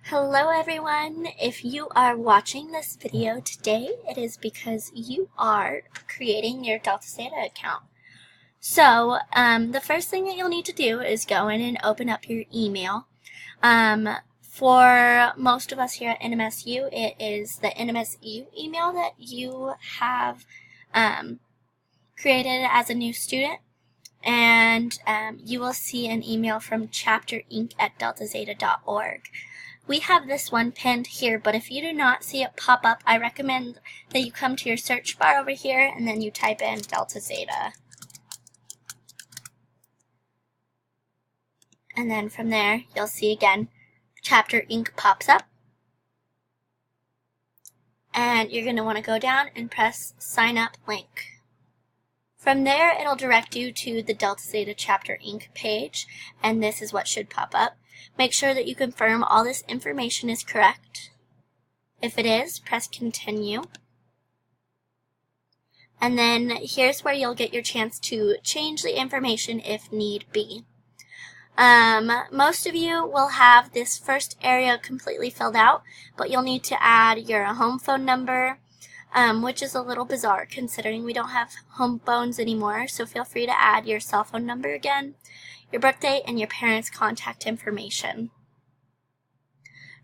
Hello everyone! If you are watching this video today, it is because you are creating your Delta Zeta account. So, the first thing that you'll need to do is go in and open up your email. For most of us here at NMSU, it is the NMSU email that you have created as a new student. And you will see an email from chapterinc@deltazeta.org. We have this one pinned here, but if you do not see it pop up, I recommend that you come to your search bar over here and then you type in Delta Zeta. And then from there, you'll see again, Chapter Inc. pops up. And you're going to want to go down and press Sign Up link. From there, it'll direct you to the Delta Zeta Chapter Inc. page, and this is what should pop up. Make sure that you confirm all this information is correct. If it is, press Continue. And then here's where you'll get your chance to change the information if need be. Most of you will have this first area completely filled out, but you'll need to add your home phone number, which is a little bizarre considering we don't have home phones anymore, so feel free to add your cell phone number again, your birthday, and your parents' contact information.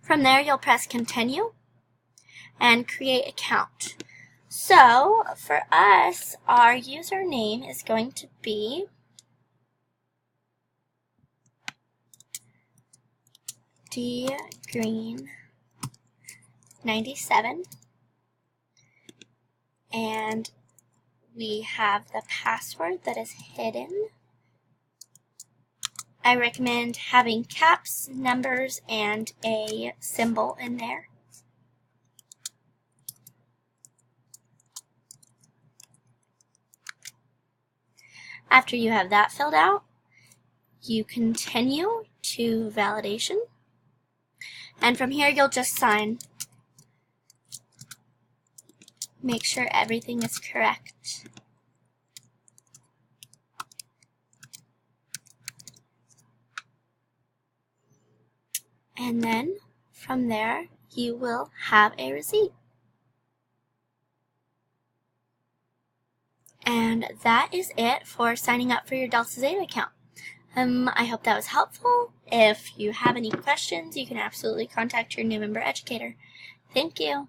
From there, you'll press Continue and Create Account. So, for us, our username is going to be dgreen97. And we have the password that is hidden. I recommend having caps, numbers, and a symbol in there. After you have that filled out, you continue to validation. And from here, you'll just sign. Make sure everything is correct. And then from there, you will have a receipt. And that is it for signing up for your Delta Zeta account. I hope that was helpful. If you have any questions, you can absolutely contact your new member educator. Thank you.